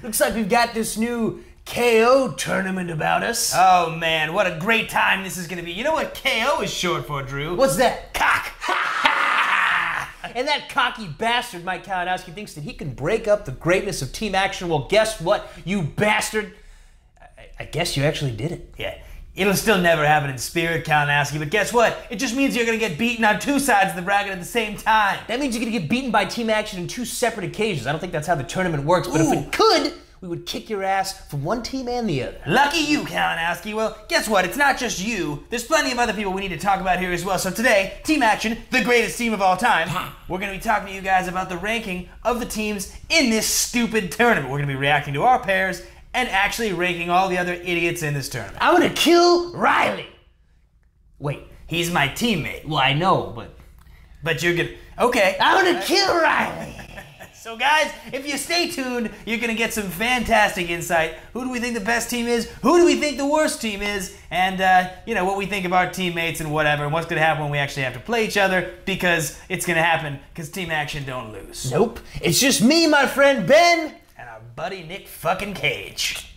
Looks like we've got this new KO tournament about us. Oh man, what a great time this is gonna be. You know what KO is short for, Drew? What's that? Cock! And that cocky bastard, Mike Kalinowski, thinks that he can break up the greatness of Team Action. Well, guess what, you bastard? I guess you actually did it. Yeah, it'll still never happen in spirit, Kalinowski, but guess what? It just means you're gonna get beaten on two sides of the bracket at the same time. That means you're gonna get beaten by Team Action in two separate occasions. I don't think that's how the tournament works, but if it could, we would kick your ass from one team and the other. Lucky you, Kalinowski. Well, guess what? It's not just you. There's plenty of other people we need to talk about here as well. So today, Team Action, the greatest team of all time, we're going to be talking to you guys about the ranking of the teams in this stupid tournament. We're going to be reacting to our pairs and actually ranking all the other idiots in this tournament. I'm gonna kill Riley. Wait, he's my teammate. Well, I know, But you're gonna... Okay. I'm gonna kill Riley. So guys, if you stay tuned, you're gonna get some fantastic insight. Who do we think the best team is? Who do we think the worst team is? And you know, what we think of our teammates and whatever, and what's gonna happen when we actually have to play each other, because it's gonna happen because Team Action don't lose. Nope, it's just me, my friend Ben, and our buddy Nick fucking Cage.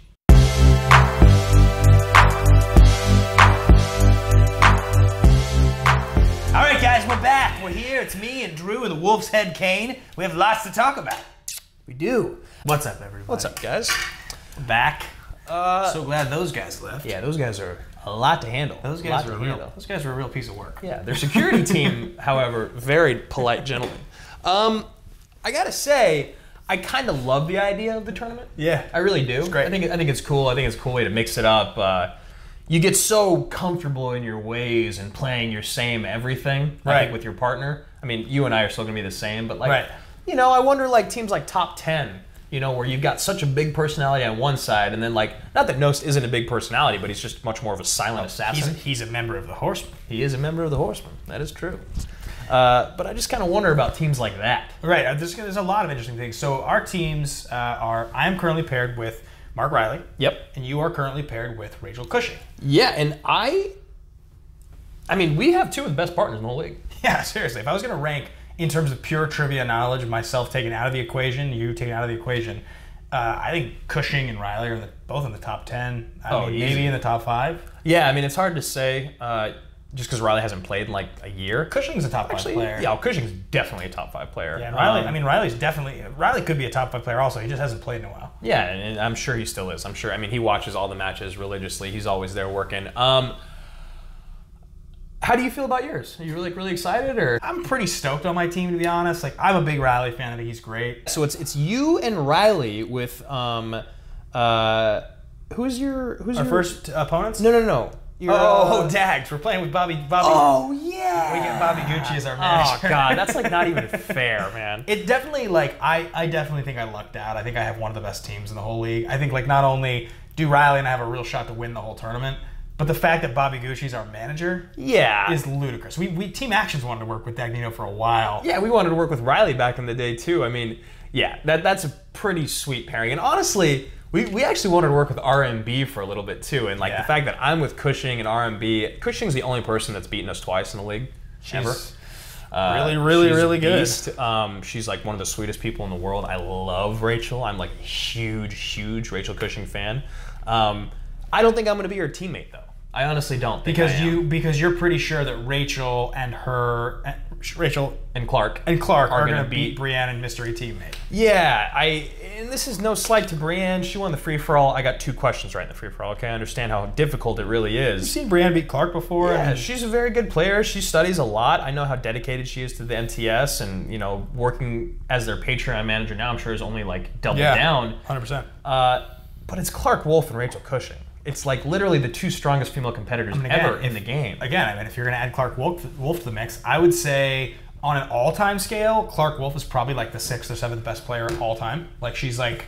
All right, guys, we're back. We're here. It's me and Drew and the Wolf's Head Kane. We have lots to talk about. We do. What's up, everybody? What's up, guys? We're back. So glad those guys left. Yeah, those guys are a lot to handle. Those guys are a real piece of work. Yeah, their security team, however, very polite gentlemen. I gotta say, I kind of love the idea of the tournament. Yeah, I really do. It's great. I think it's cool. I think it's a cool way to mix it up. You get so comfortable in your ways and playing your same everything. Right. I think with your partner. I mean, you and I are still gonna be the same, but like, right. You know, I wonder like teams like top 10. You know, where you've got such a big personality on one side, and then like, not that Nost isn't a big personality, but he's just much more of a silent assassin. He's a member of the Horsemen. He is a member of the Horsemen. That is true. But I just kind of wonder about teams like that. Right. There's a lot of interesting things. So our teams are. I am currently paired with Mark Riley. Yep. And you are currently paired with Rachel Cushing. Yeah, and I mean, we have two of the best partners in the whole league. Yeah, seriously. If I was going to rank in terms of pure trivia knowledge, myself taken out of the equation, you taken out of the equation, I think Cushing and Riley are both in the top 10. I mean, maybe in the top 5. Yeah, I mean, it's hard to say just because Riley hasn't played in like a year. Cushing's a top 5 player. Yeah, Cushing's definitely a top 5 player. Yeah, and Riley, I mean, Riley could be a top 5 player also. He just hasn't played in a while. Yeah, and I'm sure he still is. I'm sure. I mean, he watches all the matches religiously. He's always there working. How do you feel about yours? Are you really excited, or? I'm pretty stoked on my team, to be honest. Like, I'm a big Riley fan. I think he's great. So it's you and Riley with who's your first opponents? No. Dags. We're playing with Bobby. Oh yeah. We get Bobby Gucci as our manager. Oh god, that's like not even fair, man. It definitely, like, I definitely think I lucked out. I think I have one of the best teams in the whole league. I think, like, not only do Riley and I have a real shot to win the whole tournament, but the fact that Bobby Gucci's our manager, is ludicrous. We Team Actions wanted to work with Dagnino for a while. Yeah, we wanted to work with Riley back in the day too. I mean, yeah, that's a pretty sweet pairing. And honestly, we actually wanted to work with RMB for a little bit too. And like the fact that I'm with Cushing and RMB, Cushing's the only person that's beaten us twice in the league. She's really good. She's like one of the sweetest people in the world. I love Rachel. I'm like a huge Rachel Cushing fan. I don't think I'm going to be her teammate though. I honestly don't. Because you're pretty sure that Rachel and Clark are going to beat Brienne and Mystery Teammate. Yeah, and this is no slight to Brienne. She won the free-for-all. I got 2 questions right in the free-for-all. Okay, I understand how difficult it really is. You've seen Brienne beat Clark before? Yeah, she's a very good player. She studies a lot. I know how dedicated she is to the MTS, and you know, working as their Patreon manager now, I'm sure is only like double down. 100%. But it's Clark Wolf and Rachel Cushing. It's like literally the 2 strongest female competitors ever in the game. Again, I mean, if you're going to add Clark Wolf to the mix, I would say on an all-time scale, Clark Wolf is probably like the 6th or 7th best player all time. Like, she's right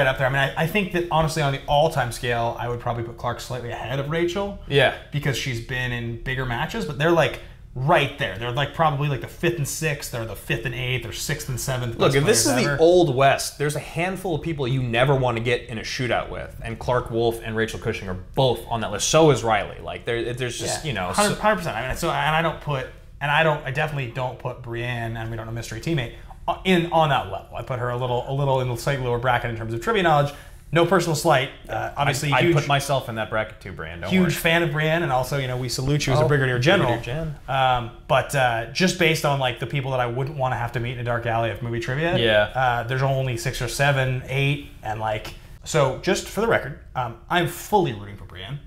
up there. I mean, I think that honestly on the all-time scale, I would probably put Clark slightly ahead of Rachel. Yeah. Because she's been in bigger matches, but they're like right there. They're like probably like the 5th and 6th, or the 5th and 8th, or 6th and 7th. Look, if this is the old West, there's a handful of people you never want to get in a shootout with, and Clark Wolf and Rachel Cushing are both on that list. So is Riley. Like there's just you know 100%. I mean, I definitely don't put Brienne, and we don't know Mystery Teammate on that level. I put her a little in the slightly lower bracket in terms of trivia knowledge. No personal slight. Obviously, I'd put myself in that bracket too, Brian. Don't huge worry. fan of Brienne, and also, we salute you as a Brigadier General. But just based on like the people that I wouldn't want to have to meet in a dark alley of movie trivia, there's only 6 or 7, 8, and like. So just for the record, I'm fully rooting for Brienne,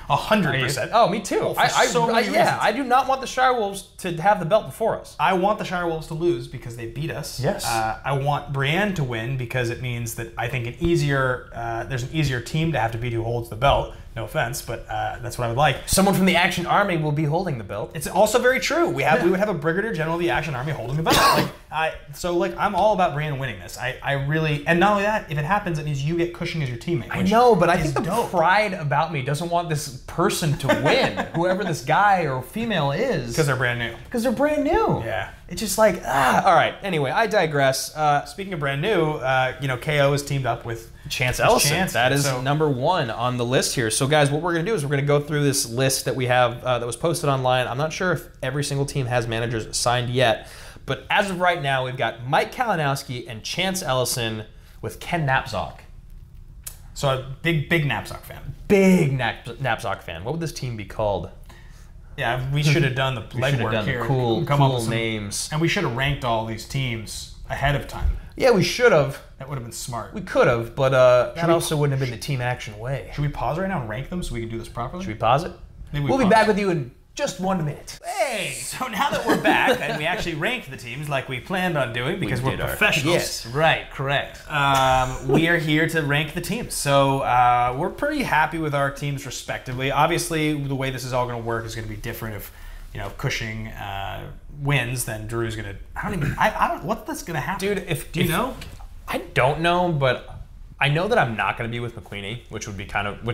100%. Oh, me too. I do not want the Shirewolves to have the belt before us. I want the Shirewolves to lose because they beat us. Yes. I want Brienne to win because it means that I think there's an easier team to have to beat who holds the belt. No offense, but that's what I would like. Someone from the Action Army will be holding the belt. It's also very true. We would have a Brigadier General of the Action Army holding the belt. I'm all about Brienne winning this. I really, and not only that, if it happens, it means you get Cushing as your teammate. I know, but I think the pride about me doesn't want this person to win, whoever this guy or female is. Because they're brand new. Because they're brand new. Yeah. It's just like, all right. Anyway, I digress. Speaking of brand new, KO is teamed up with Chance Ellison. That is number 1 on the list here. So, guys, what we're going to do is we're going to go through this list that we have that was posted online. I'm not sure if every single team has managers signed yet, but as of right now, we've got Mike Kalinowski and Chance Ellison with Ken Napzok. So, a big Napzok fan. Big Napzok fan. What would this team be called? Yeah, we should have done the legwork here. Cool names. And we should have ranked all these teams ahead of time. Yeah, we should have. That would have been smart. We could have, but that also wouldn't have been the team action way. Should we pause right now and rank them so we can do this properly? Should we pause it? We'll be back with you in just 1 minute. Hey! So now that we're back and we actually ranked the teams like we planned on doing because we're professionals. Yes, right, correct. We are here to rank the teams. So we're pretty happy with our teams respectively. Obviously, the way this is all going to work is going to be different if Cushing wins, then Drew's going to... I don't... What's that's going to happen? Dude, do you know? I don't know, but I know that I'm not going to be with McQueenie, which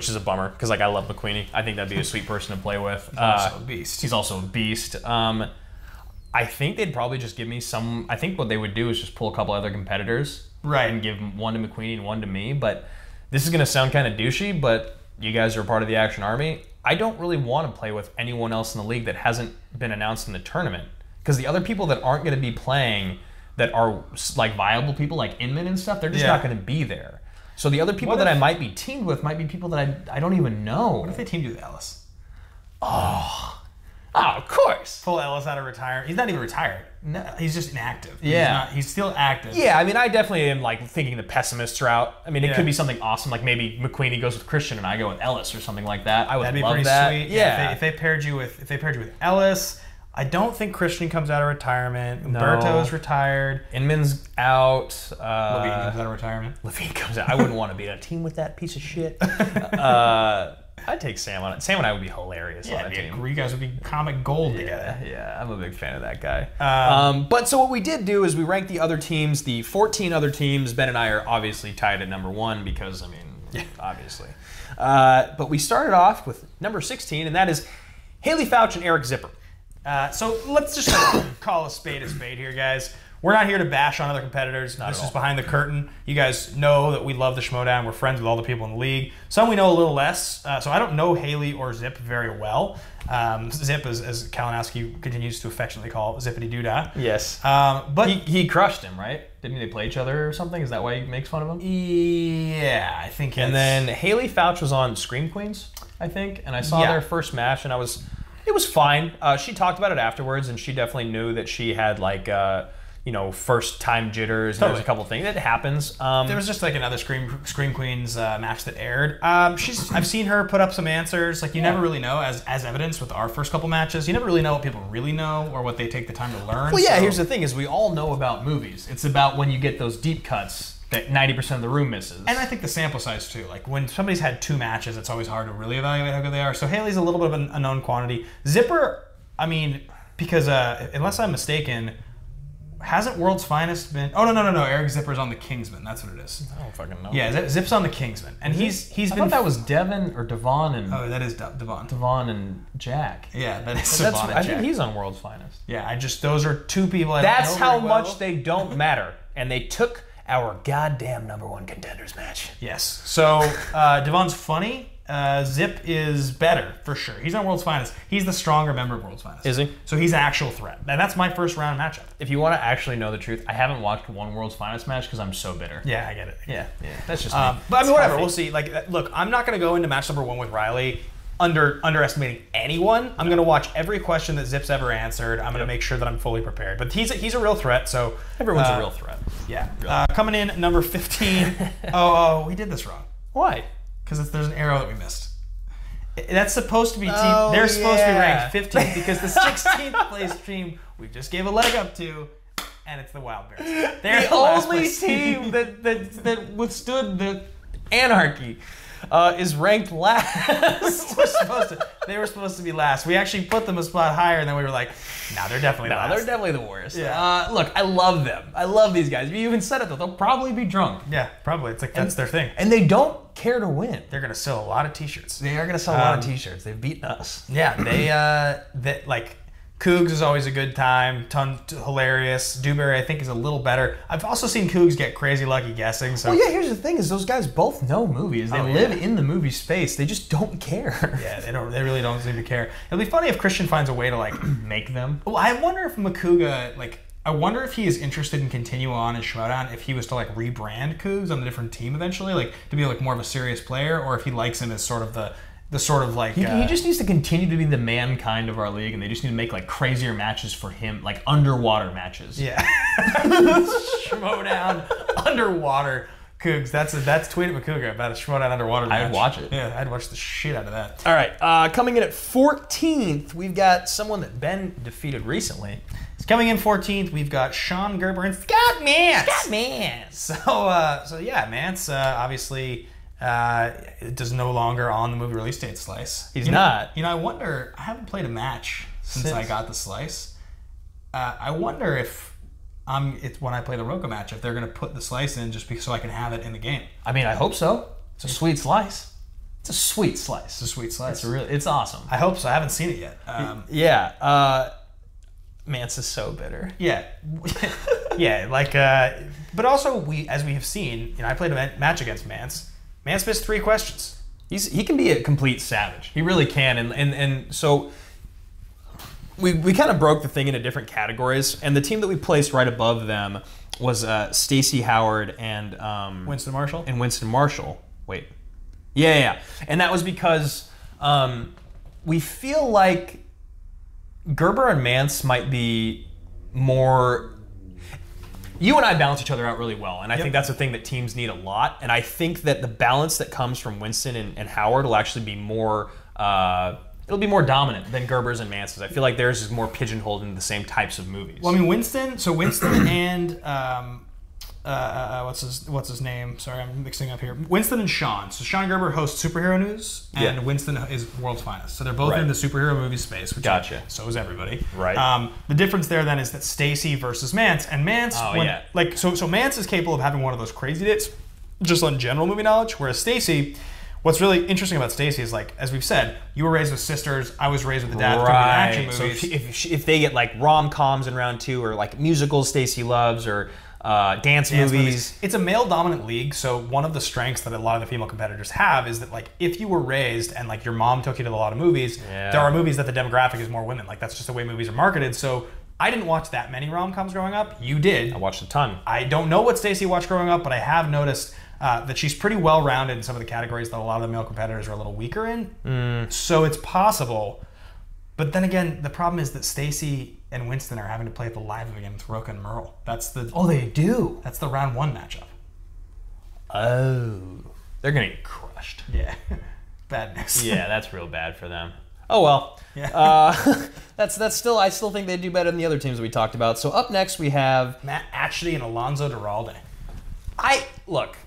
is a bummer because I love McQueenie. I think that'd be a sweet person to play with. He's also a beast. He's also a beast. I think they'd probably just give me some. I think what they would do is just pull a couple other competitors, right, and give one to McQueenie and one to me. But this is going to sound kind of douchey, but you guys are a part of the Action Army. I don't really want to play with anyone else in the league that hasn't been announced in the tournament because the other people that aren't going to be playing that are like viable people like Inman and stuff, they're just not going to be there. So the other people that I might be teamed with might be people that I don't even know. What if they teamed you with Ellis? Oh, of course. Pull Ellis out of retirement. He's not even retired. No, he's just inactive. Yeah. He's still active. Yeah, I mean, I definitely am like thinking the pessimist route. I mean, it could be something awesome, like maybe McQueenie goes with Christian and I go with Ellis or something like that. I would That'd be love pretty that. sweet. Yeah. If they paired you with Ellis. I don't think Christian comes out of retirement. Umberto's retired. Inman's out. Levine comes out of retirement. Levine comes out. I wouldn't want to be on a team with that piece of shit. I'd take Sam on it. Sam and I would be hilarious on that team. You guys would be comic gold together. Yeah, I'm a big fan of that guy. But so what we did do is we ranked the other teams, the 14 other teams. Ben and I are obviously tied at number 1 because, I mean, obviously. But we started off with number 16, and that is Haley Fouch and Eric Zipper. So let's just call a spade here, guys. We're not here to bash on other competitors. This is behind the curtain. You guys know that we love the Schmodown. We're friends with all the people in the league. Some we know a little less. So I don't know Haley or Zip very well. Zip, as Kalinowski continues to affectionately call Zippity Doodah. Yes. But he crushed him, right? Didn't they play each other or something? Is that why he makes fun of him? Yeah, I think. And then Haley Fouch was on Scream Queens, I think, and I saw their first match, and it was fine. She talked about it afterwards, and she definitely knew that she had like first time jitters. There was a couple things that happens. There was just like another Scream Queens match that aired. I've seen her put up some answers. Like you never really know, as evidence with our first couple matches. You never really know what people really know or what they take the time to learn. Well, yeah. Here's the thing: is we all know about movies. It's about when you get those deep cuts that 90% of the room misses. And I think the sample size too. Like when somebody's had 2 matches, it's always hard to really evaluate how good they are. So Haley's a little bit of an unknown quantity. Zipper, I mean, because unless I'm mistaken, hasn't World's Finest been? Oh no! Eric Zipper's on the Kingsman. That's what it is. I don't fucking know. Yeah, Zip's on the Kingsman, and he's been. I thought that was Devon or Devon and. Oh, that is Devon. Devon and Jack. Yeah, that is Devon and Jack. I think he's on World's Finest. Yeah, those are 2 people. That's how much they don't matter, and they took our goddamn number 1 contenders match. Yes. So Devon's funny. Zip is better, for sure. He's on World's Finest. He's the stronger member of World's Finest. Is he? So he's an actual threat. And that's my first round matchup. If you want to actually know the truth, I haven't watched one World's Finest match because I'm so bitter. Yeah, I get it. Yeah. That's just me. But I mean, whatever. We'll see. Like, look, I'm not going to go into match number 1 with Riley underestimating anyone. I'm going to watch every question that Zip's ever answered. I'm going to make sure that I'm fully prepared. But he's a real threat, so... Everyone's a real threat. Yeah. Coming in, number 15. Oh, we did this wrong. Why? Because there's an arrow that we missed. That's supposed to be team... Oh, they're supposed to be ranked 15th because the 16th place team we just gave a leg up to, and it's the Wild Bears. They're The last only place team that withstood the anarchy is ranked last. They were supposed to be last. We actually put them a spot higher, and then we were like, nah, they're definitely last. They're definitely the worst. Yeah. Look, I love them. I love these guys. You even said it, though. They'll probably be drunk. Yeah, probably. It's like that's their thing. And they don't care to win. They're going to sell a lot of t-shirts. They are going to sell a lot of t-shirts. They've beaten us. Yeah, they like... Cougs is always a good time, hilarious. Dewberry, I think, is a little better. I've also seen Cougs get crazy lucky guessing. So. Well, yeah, here's the thing is those guys both know movies. They live in the movie space. They just don't care. Yeah, they really don't seem to care. It'll be funny if Christian finds a way to, like, make them. Well, I wonder if Makuga, like, I wonder if he is interested in continue on in Schmoedown if he was to, like, rebrand Cougs on a different team eventually, like, to be, like, more of a serious player, or if he likes him as sort of the sort of like... He just needs to continue to be the mankind of our league, and they just need to make like crazier matches for him, like underwater matches. Yeah. Schmoedown underwater Cougs. That's tweet at Makuga about a Schmoedown underwater match. I'd watch it. Yeah, I'd watch the shit out of that. All right, coming in at 14th, we've got someone that Ben defeated recently. Coming in 14th, we've got Sean Gerber and Scott Mance. Scott Mance. So yeah, Mance obviously... is no longer on the movie release date slice. He's not. I wonder, I haven't played a match since I got the slice. I wonder if it's when I play the Roka match, if they're going to put the slice in just so I can have it in the game. I mean, I hope so. It's a sweet slice. It's a sweet slice. It's a sweet slice. It's awesome. I hope so. I haven't seen it yet. Yeah. Mance is so bitter. Yeah. Yeah, like, but also, as we have seen, I played a match against Mance. Mance missed 3 questions. He can be a complete savage. He really can. And so we kind of broke the thing into different categories. And the team that we placed right above them was Stacey Howard and Winston Marshall. And Winston Marshall. Wait. Yeah. And that was because we feel like Gerber and Mance might be more... You and I balance each other out really well, and I think that's a thing that teams need a lot. And I think that the balance that comes from Winston and Howard will actually be more, it'll be more dominant than Gerber's and Mance's. I feel like theirs is more pigeonholed into the same types of movies. Well, I mean, Winston and what's his name? Sorry, I'm mixing up here. Winston and Sean. So Sean Gerber hosts Superhero News, and Winston is World's Finest. So they're both in the superhero movie space. Which gotcha. So is everybody. Right. The difference there then is that Stacey versus Mance, and Mance, so Mance is capable of having one of those crazy dates, just on general movie knowledge, whereas Stacey. What's really interesting about Stacey is, like, as we've said, you were raised with sisters. I was raised with a dad who action movies. So if they get like rom-coms in round 2, or like musicals Stacey loves, or dance movies. It's a male-dominant league, so one of the strengths that a lot of the female competitors have is that, like, if you were raised and, like, your mom took you to a lot of movies, there are movies that the demographic is more women. Like, that's just the way movies are marketed. So I didn't watch that many rom-coms growing up. You did. I watched a ton. I don't know what Stacey watched growing up, but I have noticed that she's pretty well-rounded in some of the categories that a lot of the male competitors are a little weaker in. So it's possible. But then again, the problem is that Stacey and Winston are having to play at the live again with Roka and Merle. That's the... Oh, they do? That's the round 1 matchup. Oh. They're going to get crushed. Yeah. Bad news. Yeah, that's real bad for them. Oh, well. Yeah. That's still... I still think they do better than the other teams that we talked about. So up next we have... Matt Atchley and Alonzo Duralde. Look,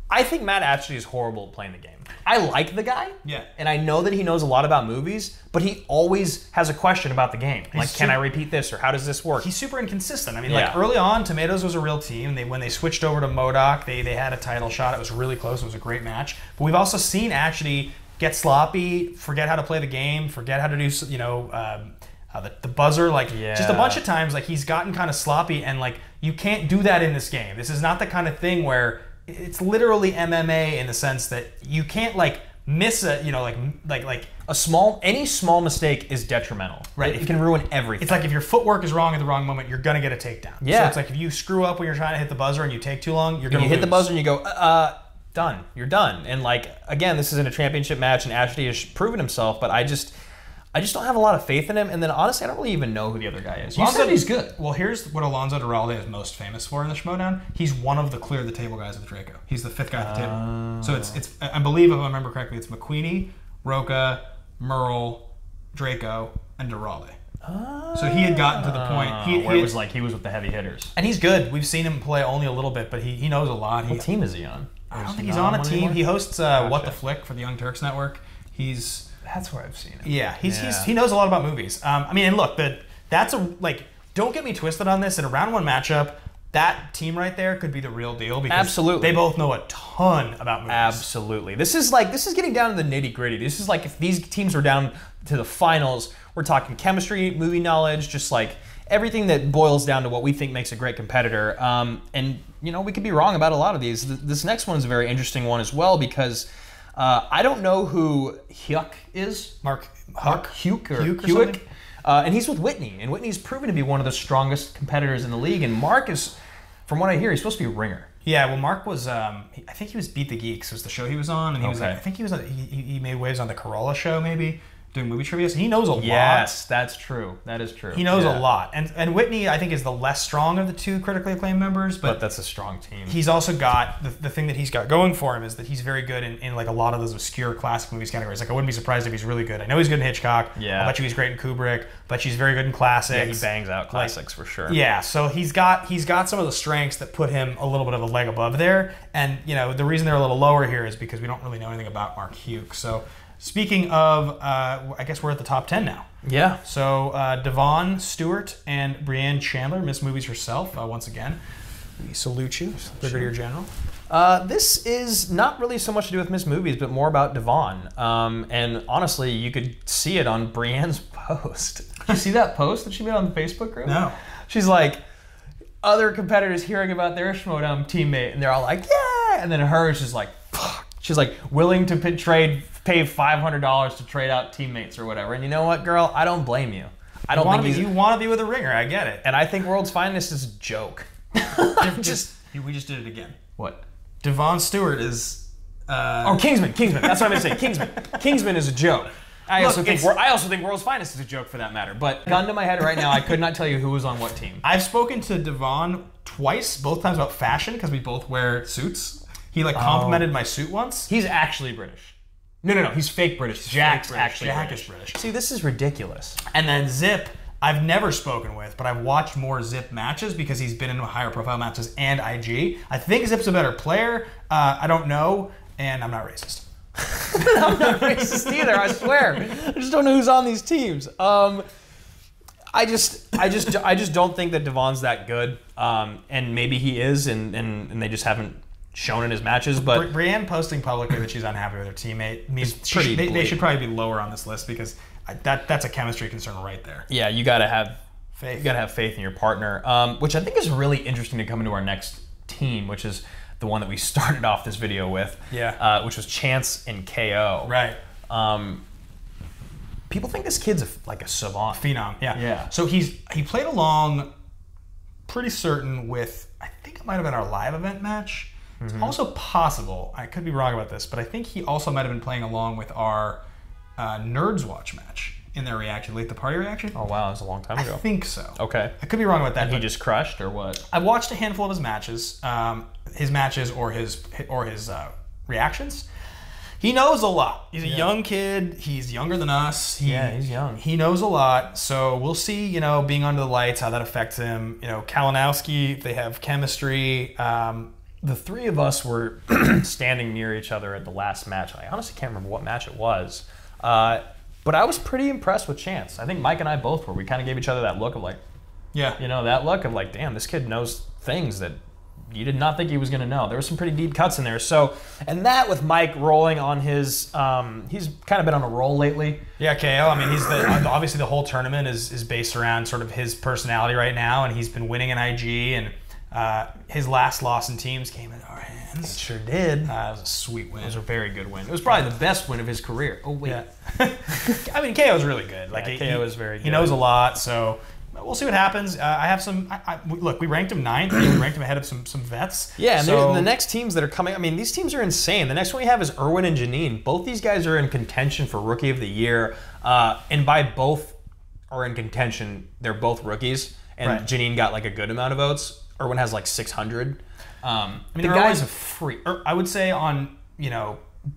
I think Matt Atchley is horrible at playing the game. I like the guy, and I know that he knows a lot about movies, but he always has a question about the game. Like, can I repeat this, or how does this work? He's super inconsistent. I mean, like, early on, Tomatoes was a real team. When they switched over to MODOK, they had a title shot. It was really close. It was a great match. But we've also seen Atchley get sloppy, forget how to play the game, forget how to do, the buzzer, just a bunch of times, like, he's gotten kind of sloppy, and, like, you can't do that in this game. This is not the kind of thing where it's literally MMA in the sense that you can't, like, miss a any small mistake is detrimental. Right. It can ruin everything. It's like if your footwork is wrong at the wrong moment, you're gonna get a takedown. Yeah. So it's like if you screw up when you're trying to hit the buzzer and you take too long, you're gonna hit the lose. buzzer and you go, done. You're done. And like again, this isn't a championship match, and Ashley has proven himself, but I just don't have a lot of faith in him. And then honestly, I don't really even know who the other guy is. You said he's good. Well, here's what Alonso Duralde is most famous for in the Schmodown. He's one of the clear the table guys with Draco. He's the 5th guy at the table. So it's I believe, if I remember correctly, it's McQueenie, Roca, Merle, Draco, and Duralde. So he had gotten to the point where it was like he was with the heavy hitters. And he's good. We've seen him play only a little bit, but he knows a lot. What team is he on? I don't think he's on a team. He hosts What the Flick for the Young Turks Network. That's where I've seen him. Yeah, he knows a lot about movies. I mean, and look, don't get me twisted on this. In a round 1 matchup, that team right there could be the real deal because absolutely, they both know a ton about movies. Absolutely. This is getting down to the nitty-gritty. This is like if these teams were down to the finals, we're talking chemistry, movie knowledge, just like everything that boils down to what we think makes a great competitor. And we could be wrong about a lot of these. This next one is a very interesting one as well because I don't know who Hyuk is. Mark Hyuk or something? And he's with Whitney, and Whitney's proven to be one of the strongest competitors in the league. And Mark is, from what I hear, he's supposed to be a ringer. Yeah, well, Mark was. I think he was Beat the Geeks was the show he was on, and he was. I think he made waves on the Corolla show, maybe doing movie trivia. So he knows a lot. Yes, that's true. That is true. He knows a lot, and Whitney, I think, is the less strong of the 2 critically acclaimed members. But that's a strong team. He's also got the thing that he's got going for him is that he's very good in like a lot of those obscure classic movies categories. Like I wouldn't be surprised if he's really good. I know he's good in Hitchcock. Yeah. I bet you he's great in Kubrick. But she's very good in classics. Yeah, he bangs out classics for sure. Yeah, so he's got some of the strengths that put him a little bit of a leg above there. And the reason they're a little lower here is because we don't really know anything about Mark Hyuk. So speaking of, I guess we're at the top 10 now. Yeah. So Devon Stewart and Brienne Chandler, Miss Movies herself, once again. We salute you, Brigadier General. This is not really so much to do with Miss Movies, but more about Devon. And honestly, you could see it on Brienne's post. Did you see that post that she made on the Facebook group? No. She's like, other competitors hearing about their Schmodown teammate, and they're all like, yeah! And then hers is like, fuck. She's like, willing to pay $500 to trade out teammates or whatever. And you know what, girl? I don't blame you. I don't think you want to be with a ringer. I get it. And I think World's Finest is a joke. We just did it again. What? Devon Stewart is. Kingsman. That's what I meant to say. Kingsman is a joke. I also think World's Finest is a joke for that matter. But gun to my head right now, I could not tell you who was on what team. I've spoken to Devon twice, both times about fashion because we both wear suits. He complimented my suit once. He's actually British. No. He's fake British. Jack's actually Jack British. is British. See, this is ridiculous. And then Zip, I've never spoken with, but I've watched more Zip matches because he's been in higher profile matches and IG. I think Zip's a better player. I don't know, and I'm not racist. I'm not racist either, I swear. I just don't know who's on these teams. I just don't think that Devon's that good. And maybe he is, and they just haven't shown in his matches. But Brienne posting publicly that she's unhappy with her teammate means they should probably be lower on this list because that's a chemistry concern right there. Yeah, you gotta have faith. You gotta have faith in your partner, which I think is really interesting to come into our next team, which is the one that we started off this video with. Yeah. Which was Chance and KO. Right. People think this kid's like a savant. Phenom. Yeah. Yeah. So he played along, pretty certain with, I think it might have been our live event match. It's also possible, I could be wrong about this, but I think he also might have been playing along with our Nerds Watch match in their reaction, Late the Party reaction. Oh wow, that was a long time ago. I think so. Okay. I could be wrong about that. And he just crushed or what? I watched a handful of his matches or his reactions. He knows a lot. He's a young kid. He's younger than us. He's young. He knows a lot. So we'll see, being under the lights, how that affects him. Kalinowski, they have chemistry. The three of us were standing near each other at the last match. I honestly can't remember what match it was. But I was pretty impressed with Chance. I think Mike and I both were. We kind of gave each other that look of like, that look of like, damn, this kid knows things that you did not think he was going to know. There were some pretty deep cuts in there. So, and that with Mike rolling on his, he's kind of been on a roll lately. Yeah, KO. I mean, he's obviously the whole tournament is based around sort of his personality right now, and he's been winning in IG, and His last loss in teams came in our hands. It sure did. That was a sweet win. It was a very good win. It was probably the best win of his career. Oh, wait. Yeah. I mean, KO's really good. Like, KO is very good. He knows a lot, so we'll see what happens. I have some. Look, we ranked him 9th. We ranked him ahead of some vets. Yeah, and the next teams that are coming, I mean, these teams are insane. The next one we have is Erwin and Janine. Both these guys are in contention for Rookie of the Year. And by both are in contention, they're both rookies. And Janine got like a good amount of votes. Erwin has like 600. I mean, the guy's a freak. I would say on,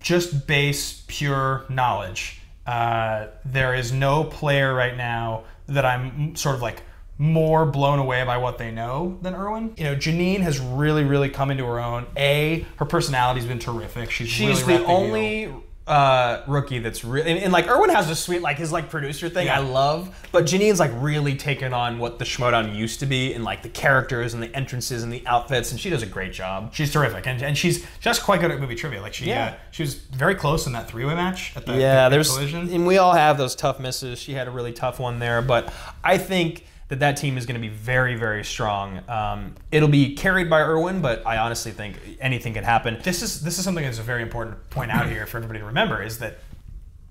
just base, pure knowledge, there is no player right now that I'm sort of like more blown away by what they know than Erwin. Janine has really, really come into her own. Her personality's been terrific. She's really the only rookie that's really, and like Erwin has a sweet, like his like producer thing I love, but Janine's like really taken on what the Schmodown used to be, and like the characters and the entrances and the outfits, and she does a great job. She's terrific, and she's just quite good at movie trivia. Like she was very close in that 3-way match at the there's collision. And we all have those tough misses. She had a really tough one there, but I think that team is going to be very, very strong. It'll be carried by Erwin, but I honestly think anything can happen. This is something that's a very important to point out here for everybody to remember, is that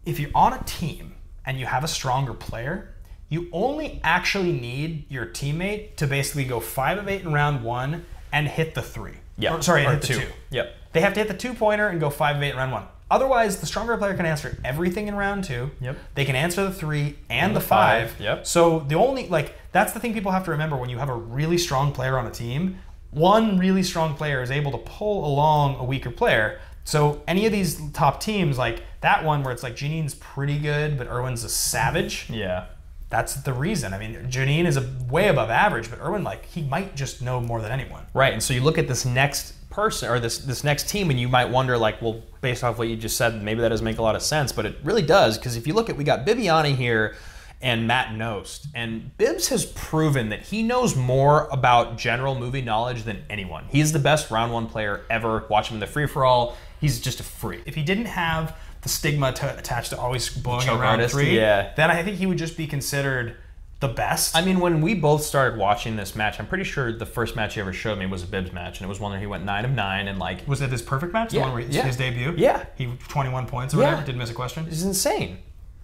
if you're on a team and you have a stronger player, you only actually need your teammate to basically go 5 of 8 in round 1 and hit the 3. Yeah, hit the 2. Yep. They have to hit the 2-pointer and go 5 of 8 in round 1. Otherwise, the stronger player can answer everything in round 2. Yep. They can answer the 3 and the 5. Yep. So the only, that's the thing people have to remember when you have a really strong player on a team. One really strong player is able to pull along a weaker player. So any of these top teams, like that one where it's like Janine's pretty good, but Erwin's a savage. Yeah. That's the reason. I mean, Janine is way above average, but Erwin, he might just know more than anyone. Right, and so you look at this next person, or this next team, and you might wonder, well, based off what you just said, maybe that doesn't make a lot of sense, but it really does, because if you look at, we got Bibiani here and Matt Nost, and Bibbs has proven that he knows more about general movie knowledge than anyone. He's the best round 1 player ever. Watch him in the free-for-all. He's just a freak. If he didn't have the stigma attached to always blowing around 3, then I think he would just be considered the best. I mean, when we both started watching this match, I'm pretty sure the first match he ever showed me was a Bibbs match, and it was one where he went 9 of 9, and like... Was it his perfect match? Yeah, the one where his debut? Yeah. He 21 points or whatever, didn't miss a question? It's insane.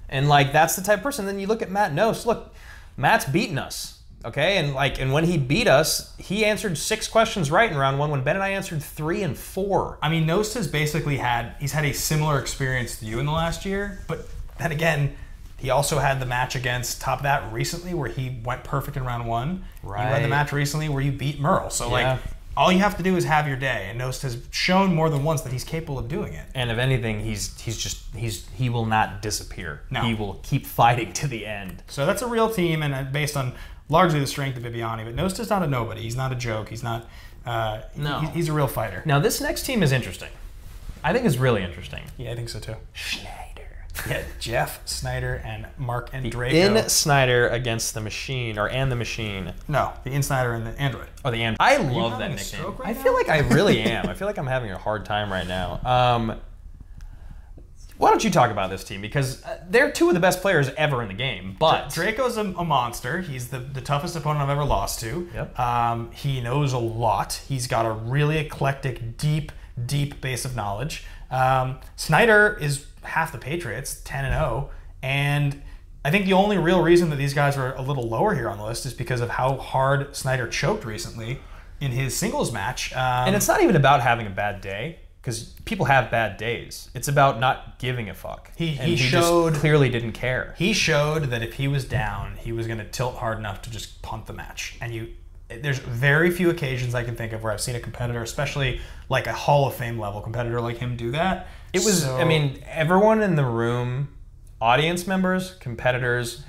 And like, that's the type of person. Then you look at Matt Nost. Look, Matt's beaten us, okay? And when he beat us, he answered 6 questions right in round 1, when Ben and I answered 3 and 4. I mean, Nost has basically had a similar experience to you in the last year, but then again, he also had the match against Top That recently where he went perfect in round 1. Right. You had the match recently where you beat Merle. So all you have to do is have your day, and Nost has shown more than once that he's capable of doing it. And if anything, he will not disappear. No. He will keep fighting to the end. So that's a real team, and based on largely the strength of Bibiani. But Nost is not a nobody. He's not a joke. He's not. He's a real fighter. Now this next team is interesting. I think it's really interesting. Yeah, I think so too. Schneider. Yeah, Jeff Snyder and Mark and Draco. In Snyder against the Machine, and the Machine. No, the In Snyder and the Android. Oh, the Android. I love that nickname. I feel like I really am. I feel like I'm having a hard time right now. Why don't you talk about this team? Because they're 2 of the best players ever in the game. But Draco's a monster. He's the toughest opponent I've ever lost to. Yep. He knows a lot. He's got a really eclectic, deep base of knowledge. Snyder is half the Patriots, 10-0, and I think the only real reason that these guys are a little lower here on the list is because of how hard Snyder choked recently in his singles match. And it's not even about having a bad day, because people have bad days. It's about not giving a fuck. He just clearly didn't care. He showed that if he was down, he was going to tilt hard enough to just punt the match. And there's very few occasions I can think of where I've seen a competitor, especially like a Hall of Fame level competitor like him, do that. It was, I mean, everyone in the room, audience members, competitors,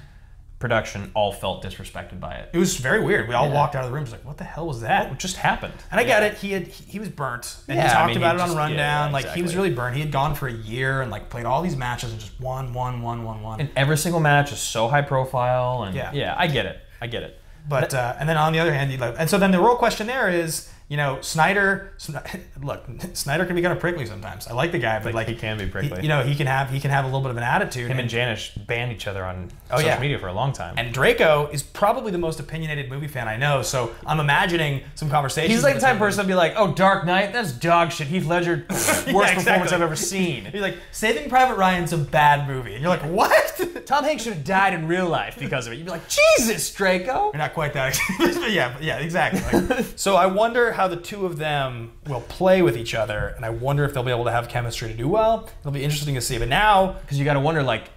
production, all felt disrespected by it. It was very weird. We all walked out of the room just like, what the hell was that? What just happened? And I get it. He was burnt. And he talked about it on Rundown. Like, he was really burnt. He had gone for a year and like played all these matches and just won. And every single match is so high profile. And yeah, I get it. But and then on the other hand, and so then the real question there is, You know, look, Snyder can be kind of prickly sometimes. I like the guy, but like he can be prickly. You know, he can have a little bit of an attitude. Him and Janish banned each other on social media for a long time. And Draco is probably the most opinionated movie fan I know, so I'm imagining some conversations. He's like the type of person to be like, "Oh, Dark Knight, that's dog shit. Heath Ledger, worst performance I've ever seen." He's like, Saving Private Ryan's a bad movie, and you're like, "What?" Tom Hanks should have died in real life because of it. You'd be like, "Jesus, Draco." You're not quite that, but yeah, exactly. Like, so I wonder how the two of them will play with each other, and I wonder if they'll be able to have chemistry to do well. It'll be interesting to see. But now, because you got to wonder, like,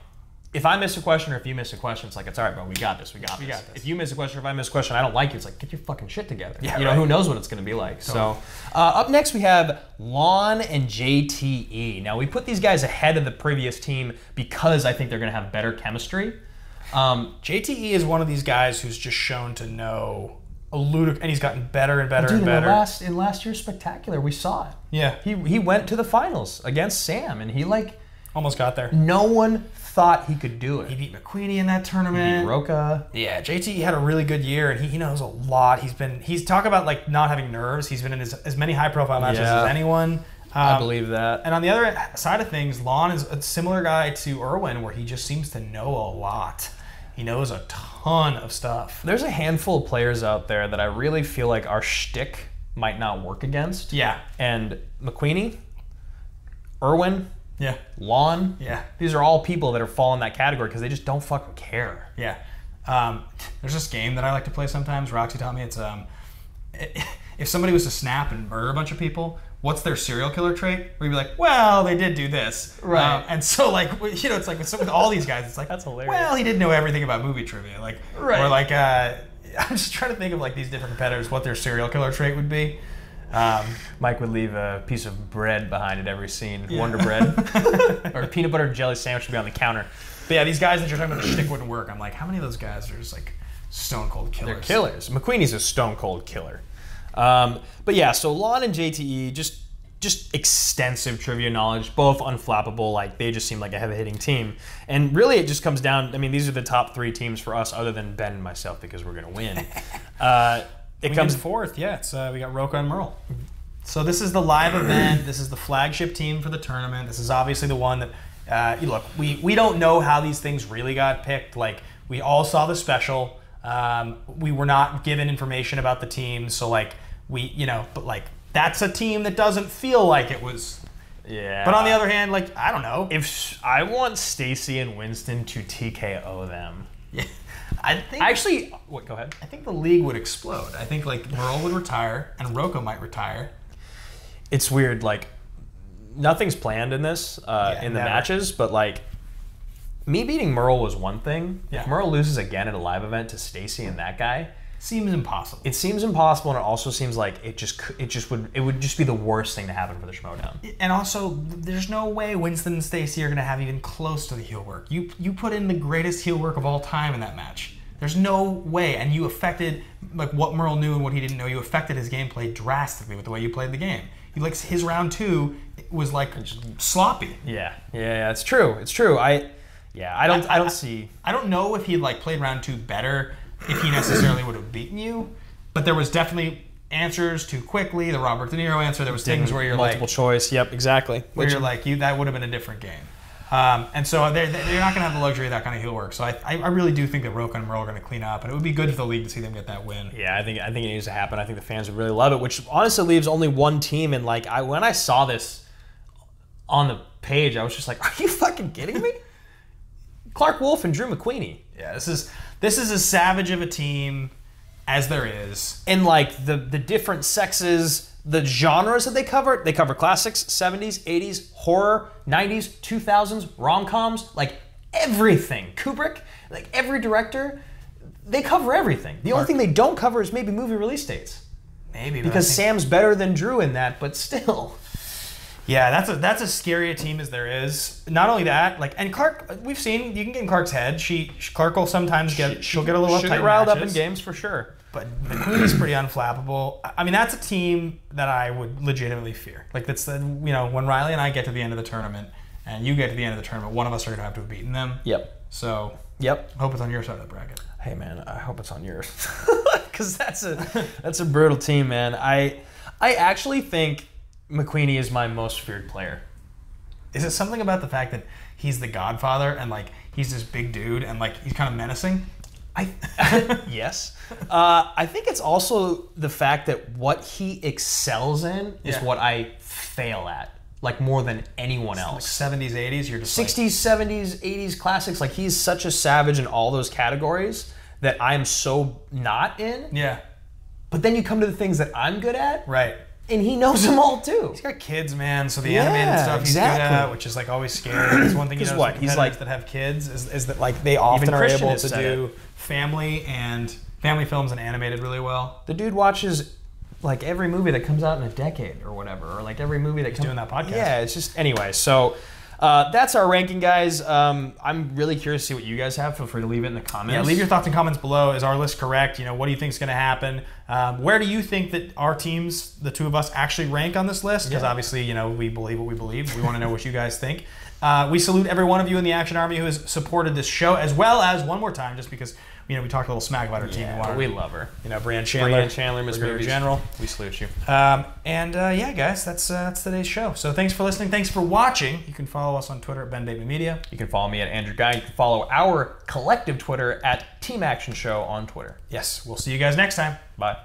if I miss a question or if you miss a question, it's like, it's all right, bro. We got this. We got this. If you miss a question or if I miss a question, I don't like you. It's like, get your fucking shit together. Yeah, you know, who knows what it's going to be like. Totally. So up next we have Lon and JTE. Now we put these guys ahead of the previous team because I think they're going to have better chemistry. JTE is one of these guys who's just shown to know and he's gotten better and better and better. In last year's Spectacular, we saw it. Yeah. He went to the finals against Sam, and he like almost got there. No one thought he could do it. He beat McQueenie in that tournament. He beat Roca. Yeah, JT had a really good year, and he knows a lot. He's talk about like not having nerves. He's been in as many high profile matches as anyone. I believe that. And on the other side of things, Lon is a similar guy to Irwin, where he just seems to know a lot. He knows a ton of stuff. There's a handful of players out there that I really feel like our shtick might not work against. Yeah. And McQueenie, Irwin, Lon. Yeah. These are all people that are fall in that category because they just don't fucking care. Yeah. There's this game that I like to play sometimes. Roxy taught me. It's if somebody was to snap and murder a bunch of people, what's their serial killer trait? Where you'd be like, well, they did do this. Right. And so, like, you know, it's like with all these guys, it's like, that's hilarious. Well, he didn't know everything about movie trivia. Like, right. Or like, I'm just trying to think of like these different competitors, what their serial killer trait would be. Mike would leave a piece of bread behind at every scene, Wonder Bread. Or a peanut butter and jelly sandwich would be on the counter. But yeah, these guys that you're talking about, the shtick wouldn't work. I'm like, how many of those guys are just like stone cold killers? They're killers. McQueenie's a stone cold killer. But yeah, so Lon and JTE, just extensive trivia knowledge, both unflappable. Like, they just seem like a heavy-hitting team. And really, it just comes down, I mean, these are the top three teams for us other than Ben and myself because we're going to win. It comes fourth, yeah. It's we got Roca and Merle. So this is the live event. This is the flagship team for the tournament. This is obviously the one that, look, we don't know how these things really got picked. Like, we all saw the special. We were not given information about the team, so like but like that's a team that doesn't feel like it was. Yeah. But on the other hand, like, I don't know. If I want Stacy and Winston to TKO them. Yeah. I think go ahead. I think the league would explode. I think like Merle would retire and Roca might retire. It's weird, like nothing's planned in this in the matches, but like me beating Merle was one thing. Yeah. If Merle loses again at a live event to Stacy and that guy, seems impossible. It seems impossible, and it also seems like it would just be the worst thing to happen for the Schmodown. And also, there's no way Winston and Stacy are going to have even close to the heel work. You put in the greatest heel work of all time in that match. There's no way, and you affected like what Merle knew and what he didn't know. You affected his gameplay drastically with the way you played the game. His round two was like sloppy. Yeah, it's true. It's true. I don't know if he like played round two better if he necessarily would have beaten you, but there was definitely answers too quickly. The Robert De Niro answer. There was things where you're multiple choice. Yep, exactly. Where you're like that would have been a different game. And so they're not going to have the luxury of that kind of heel work. So I really do think that Roca and Merle are going to clean up, and it would be good for the league to see them get that win. Yeah, I think it needs to happen. I think the fans would really love it, which honestly leaves only one team. And like when I saw this on the page, I was just like, are you fucking kidding me? Clark Wolf and Drew McQueenie. Yeah, this is as savage of a team as there is. And like the different sexes, the genres that they cover classics, 70s, 80s, horror, 90s, 2000s, rom-coms, like everything. Kubrick, like every director, they cover everything. The only thing they don't cover is maybe movie release dates. Maybe. Because Sam's better than Drew in that, but still. Yeah, that's as scary a team as there is. Not only that, like, and Clark, we've seen you can get in Clark's head. Clark will sometimes she'll get a little uptight, riled up in games for sure. But McQueenie's pretty unflappable. I mean, that's a team that I would legitimately fear. Like that's when Riley and I get to the end of the tournament, and you get to the end of the tournament, one of us are gonna have to have beaten them. Yep. So I hope it's on your side of the bracket. Hey man, I hope it's on yours, because that's a brutal team, man. I actually think McQueenie is my most feared player. Is it something about the fact that he's the Godfather and like he's this big dude and like he's kind of menacing? Yes. I think it's also the fact that what he excels in is what I fail at, like more than anyone else. Like 70s, 80s, you're just 60s, 70s, 80s classics. Like he's such a savage in all those categories that I'm so not in. Yeah. But then you come to the things that I'm good at. Right. And he knows them all too. He's got kids, man. So the animated stuff he's good at, which is like always scary. It's one thing you know. What he's like that have kids is that like they often are Christian able to do family films and animated really well. The dude watches like every movie that comes out in a decade or whatever, or like every movie that he's doing that podcast. Yeah, it's just anyway. So that's our ranking, guys. I'm really curious to see what you guys have. Feel free to leave it in the comments. Yeah, leave your thoughts and comments below. Is our list correct? You know, what do you think is going to happen? Where do you think that our teams, the two of us, actually rank on this list? Because obviously, you know, we believe what we believe. We want to know what you guys think. We salute every one of you in the Action Army who has supported this show, as well as one more time, just because you know we talked a little smack about our team. We love her. You know, Brianne Chandler, Miss Brigadier Movies. General. We salute you. Yeah, guys, that's today's show. So thanks for listening. Thanks for watching. You can follow us on Twitter at Ben Bateman Media. You can follow me at Andrew Guy. You can follow our collective Twitter at Team Action Show on Twitter. Yes, we'll see you guys next time. Bye.